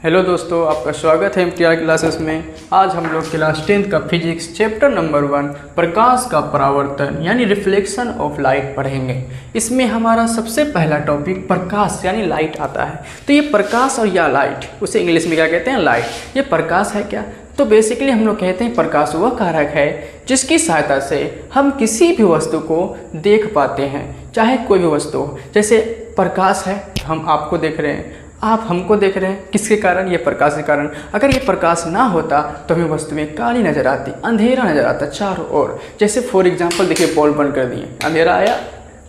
Hello दोस्तों, आपका स्वागत है एमटीआर क्लासेस में। आज हम लोग क्लास 10 का फिजिक्स चैप्टर नंबर 1 प्रकाश का परावर्तन यानी रिफ्लेक्शन ऑफ लाइट पढ़ेंगे। इसमें हमारा सबसे पहला टॉपिक प्रकाश यानी लाइट आता है। तो ये प्रकाश और या लाइट, उसे इंग्लिश में क्या कहते हैं, लाइट। ये प्रकाश है क्या? तो बेसिकली हम लोग कहते हैं प्रकाश वह कारक है जिसकी सहायता से हम किसी भी वस्तु को देख पाते हैं, चाहे कोई भी वस्तु हो। जैसे प्रकाश है, हम आपको देख रहे हैं, आप हमको देख रहे हैं, किसके कारण? ये प्रकाश के कारण। अगर ये प्रकाश ना होता तो हमें वस्तुएं काली नजर आती, अंधेरा नजर आता चारों ओर। जैसे फॉर एग्जांपल देखिए, बॉल बंद कर दिए, अंधेरा आया,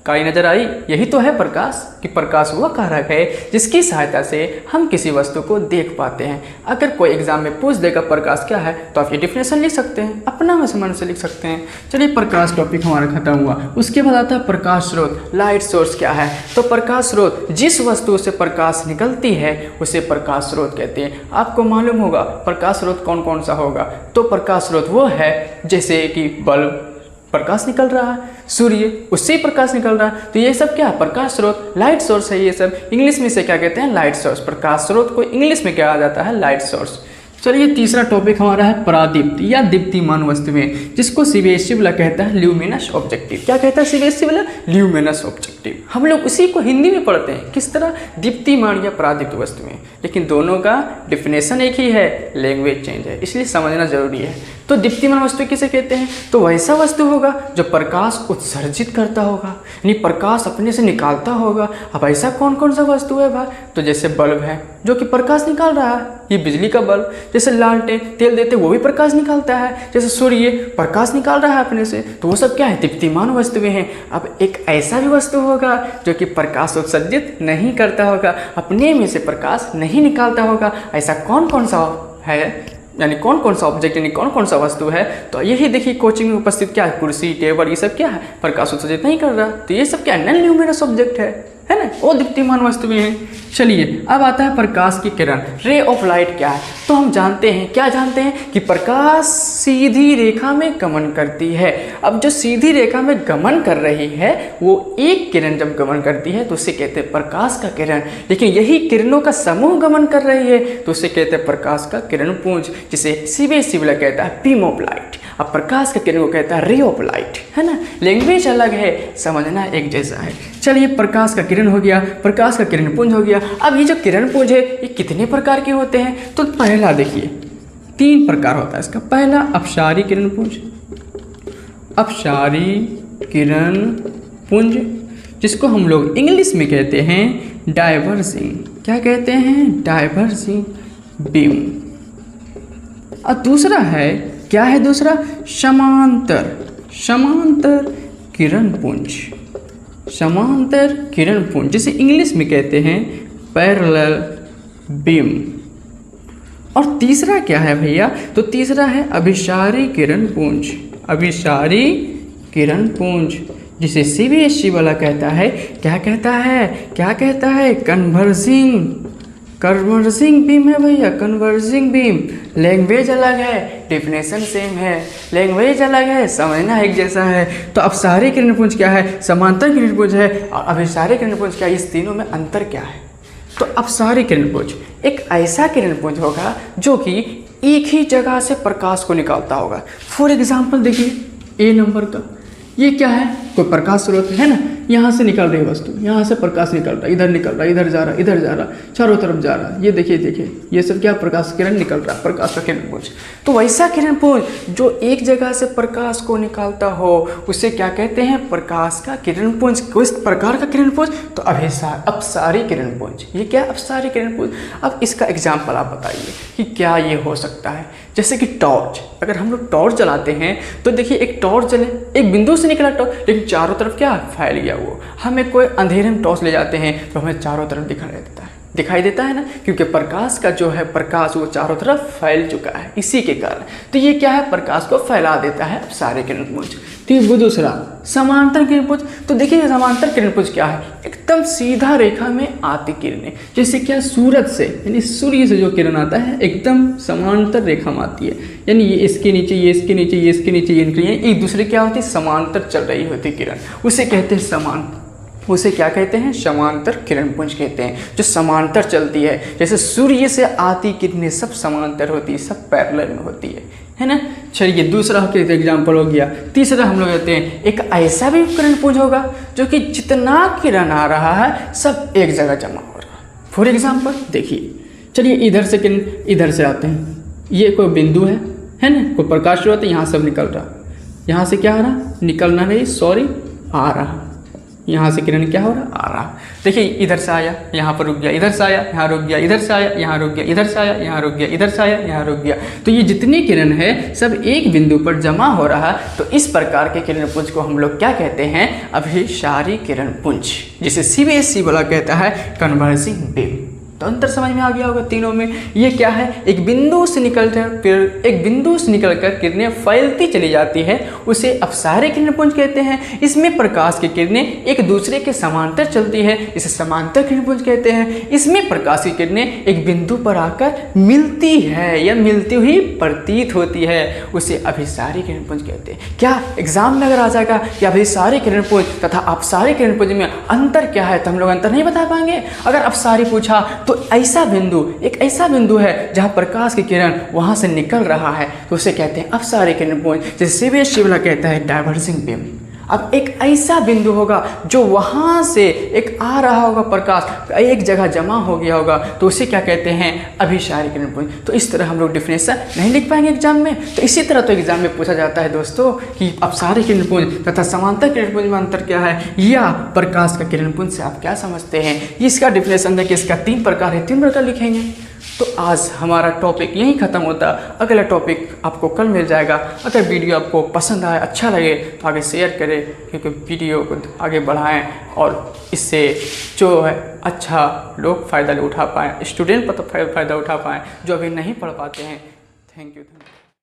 काली नजर आई। यही तो है प्रकाश, कि प्रकाश वह कारक है जिसकी सहायता से हम किसी वस्तु को देख पाते हैं। अगर कोई एग्जाम में पूछ देगा प्रकाश क्या है, तो आप ये डिफिनेशन लिख सकते हैं, अपना में समझ से लिख सकते हैं। चलिए, प्रकाश टॉपिक हमारा खत्म हुआ। उसके बाद आता है प्रकाश स्रोत, लाइट सोर्स क्या है। तो प्रकाश स्रोत, जिस वस्तु से प्रकाश निकलती है उसे प्रकाश स्रोत कहते हैं। आपको मालूम होगा प्रकाश स्रोत कौन कौन सा होगा। तो प्रकाश स्रोत वो है जैसे कि बल्ब, प्रकाश निकल रहा है, सूर्य, उससे ही प्रकाश निकल रहा है। तो ये सब क्या है? प्रकाश स्रोत, लाइट सोर्स है। ये सब इंग्लिश में से क्या कहते हैं? Light source. प्रकाश स्रोत को इंग्लिश में क्या आ जाता है? Light source. चलिए, तीसरा टॉपिक हमारा है परादीप्त या दीप्तिमान वस्तुएं, जिसको सीबीएसई वाला कहता है ल्यूमिनस ऑब्जेक्टिव। क्या कहता है सीबीएसई वाला? Luminous objective. हम लोग उसी को हिंदी में पढ़ते हैं, किस तरह? दीप्तिमान या परादीप्त वस्तुएं। लेकिन दोनों का डिफिनेशन एक ही है, लैंग्वेज चेंज है, इसलिए समझना जरूरी है। तो दीप्तिमान वस्तु किसे कहते हैं? तो वैसा वस्तु होगा जो प्रकाश उत्सर्जित करता होगा, यानी प्रकाश अपने से निकालता होगा। अब ऐसा कौन कौन सा वस्तु है भाई? तो जैसे बल्ब है जो कि प्रकाश निकाल रहा है, ये बिजली का बल्ब। जैसे लालटेन, तेल देते वो भी प्रकाश निकालता है। जैसे सूर्य प्रकाश निकाल रहा है अपने से, तो वो सब क्या है? दीप्तिमान वस्तुएं हैं। अब एक ऐसा भी वस्तु होगा जो कि प्रकाश उत्सर्जित नहीं करता होगा, अपने में से प्रकाश नहीं निकालता होगा। ऐसा कौन कौन सा है, यानी कौन कौन सा ऑब्जेक्ट, यानी कौन कौन सा वस्तु है? तो यही देखिए, कोचिंग में उपस्थित क्या है? कुर्सी, टेबल, ये सब क्या है? प्रकाश उत्सर्जित नहीं कर रहा। तो ये सब क्या है? नॉन ल्यूमिनस ऑब्जेक्ट है ना, वो दीप्तिमान वस्तुएं हैं। चलिए, अब आता है प्रकाश की किरण, रे ऑफ लाइट क्या है? तो हम जानते हैं, क्या जानते हैं? कि प्रकाश सीधी रेखा में गमन करती है। अब जो सीधी रेखा में गमन कर रही है, वो एक किरण जब गमन करती है तो उसे कहते हैं प्रकाश का किरण। लेकिन यही किरणों का समूह गमन कर रही है तो उसे कहते हैं प्रकाश का किरण पुंज, जिसे सीबीएसई वाला कहता है बीम ऑफ लाइट। अब प्रकाश का किरण को कहता है रे ऑफ लाइट, है ना। लैंग्वेज अलग है, समझना एक जैसा है। चलिए, प्रकाश का किरण हो गया, प्रकाश का किरण पुंज हो गया। अब ये जो किरण पुंज है, ये कितने प्रकार के होते हैं? तो पहला देखिए, 3 प्रकार होता है इसका। पहला अपसारी किरण पुंज, अपसारी किरण पुंज, जिसको हम लोग इंग्लिश में कहते हैं डाइवर्जिंग। क्या कहते हैं? Diverging beam. और दूसरा है, क्या है दूसरा? समांतर, समांतर किरण पुंज, समांतर किरण पुंज, जिसे इंग्लिश में कहते हैं पैरेलल बीम। और तीसरा क्या है भैया? तो तीसरा है अभिसारी किरण पुंज, अभिसारी किरण पुंज, जिसे सीबीएसई वाला कहता है, क्या कहता है? क्या कहता है? कन्वर्जिंग, कन्वर्जिंग बीम है भैया, कन्वर्जिंग बीम। लैंग्वेज अलग है, डिफिनेशन सेम है, लैंग्वेज अलग है, समझना एक जैसा है। तो अपसारी किरण पुंज क्या है? समांतर किरण पुंज है। और अभिसारी किरण पुंज क्या है? इस तीनों में अंतर क्या है? तो अपसारी किरण पुंज एक ऐसा किरण पुंज होगा जो कि एक ही जगह से प्रकाश को निकालता होगा। फॉर एग्जाम्पल देखिए, ए नंबर का ये क्या है? कोई प्रकाश स्रोत है ना, यहाँ से निकल रही वस्तु, यहाँ से प्रकाश निकल रहा है, इधर निकल रहा है, इधर जा रहा है, इधर जा रहा है, चारों तरफ जा रहा है। ये देखिए, देखिए ये सब क्या? प्रकाश किरण निकल रहा है, प्रकाश का किरण पुंज। तो वैसा किरण पुंज जो एक जगह से प्रकाश को निकालता हो उसे क्या कहते हैं? प्रकाश का किरण पुंज। किस प्रकार का किरण पुंज? तो अपसारी किरण पुंज। ये क्या? अपसारी किरण पुंज। अब इसका एग्जाम्पल आप बताइए कि क्या ये हो सकता है? जैसे कि टॉर्च, अगर हम लोग टॉर्च जलाते हैं तो देखिए, एक टॉर्च जले, एक बिंदु से निकला टॉर्च, लेकिन चारों तरफ क्या फैल गया वो। हमें कोई अंधेरे में टॉर्च ले जाते हैं तो हमें चारों तरफ दिखाई देता है ना, क्योंकि प्रकाश का जो है प्रकाश वो चारों तरफ फैल चुका है, इसी के कारण। तो ये क्या है? प्रकाश को फैला देता है अपसारी किरण पुंज। ठीक, वो दूसरा समांतर किरण पुंज। तो देखिए, समांतर किरण पुंज क्या है? एकदम सीधा रेखा में आती किरणें, जैसे क्या? सूरज से, यानी सूर्य से जो किरण आता है एकदम समांतर रेखा में आती है, यानी ये इसके नीचे, ये इसके नीचे, ये इसके नीचे, ये एक दूसरे क्या होती है? समांतर चल रही होती किरण, उसे कहते हैं समांतर उसे क्या कहते हैं? समांतर किरणपुंज कहते हैं, जो समांतर चलती है। जैसे सूर्य से आती किरणें सब समांतर होती है, सब पैरेलल में होती है ना। चलिए दूसरा एग्जाम्पल हो गया। तीसरा हम लोग कहते हैं एक ऐसा भी किरणपुंज होगा जो कि जितना किरण आ रहा है सब एक जगह जमा हो रहा है। फॉर एग्जाम्पल देखिए, चलिए इधर से किरण इधर से आते हैं, ये कोई बिंदु है ना, कोई प्रकाश स्रोत है, यहाँ सब निकल रहा, यहाँ से क्या आ रहा, निकलना नहीं सॉरी आ रहा, यहाँ से किरण क्या हो रहा, आ रहा। देखिए इधर से आया, यहाँ पर रुक गया, इधर से आया, यहाँ रुक गया, इधर से आया, यहाँ रुक गया, इधर से आया, यहाँ रुक गया, इधर से आया, यहाँ रुक गया। तो ये जितनी किरण है सब एक बिंदु पर जमा हो रहा है। तो इस प्रकार के किरणपुंज को हम लोग क्या कहते हैं? अभिसारी किरणपुंज, जिसे CBSE वाला कहता है कन्वर्जिंग बीम। तो अंतर समझ में आ गया होगा तीनों में। ये क्या है? एक बिंदु से निकलकर किरणें फैलती चली जाती है, उसे अपसारी किरणपुंज कहते हैं। इसमें प्रकाश की किरणें एक दूसरे के समांतर चलती है, इसे समांतर किरणपुंज कहते हैं। इसमें प्रकाश की किरणें एक बिंदु पर आकर मिलती है या मिलती हुई प्रतीत होती है, उसे अभिसारी किरणपुंज कहते हैं। क्या एग्जाम में अगर आ जाएगा कि अभिसारी किरणपुंज तथा अपसारी किरणपुंज में अंतर क्या है, तो हम लोग अंतर नहीं बता पाएंगे। अगर अपसारी पूछा तो ऐसा बिंदु, एक ऐसा बिंदु है जहां प्रकाश की किरण वहां से निकल रहा है, तो उसे कहते हैं अपसारी किरणपुंज, जैसे CBSE वाला कहता है डाइवर्जिंग बीम। अब एक ऐसा बिंदु होगा जो वहां से एक आ रहा होगा प्रकाश, एक जगह जमा हो गया होगा, तो उसे क्या कहते हैं? अभिसारी किरणपुंज। तो इस तरह हम लोग डिफिनेशन नहीं लिख पाएंगे एग्जाम में। तो इसी तरह तो एग्जाम में पूछा जाता है दोस्तों कि अपसारी किरणपुंज तथा समांतर किरणपुंज में अंतर क्या है, या प्रकाश का किरणपुंज से आप क्या समझते हैं। इसका डिफिनेशन देखिए, इसका 3 प्रकार है, 3 प्रकार लिखेंगे। तो आज हमारा टॉपिक यहीं ख़त्म होता। अगला टॉपिक आपको कल मिल जाएगा। अगर वीडियो आपको पसंद आए, अच्छा लगे तो आगे शेयर करें, क्योंकि वीडियो को आगे बढ़ाएं और इससे जो है अच्छा लोग फ़ायदा उठा पाएँ, स्टूडेंट पर तो फ़ायदा उठा पाएँ जो अभी नहीं पढ़ पाते हैं। Thank you.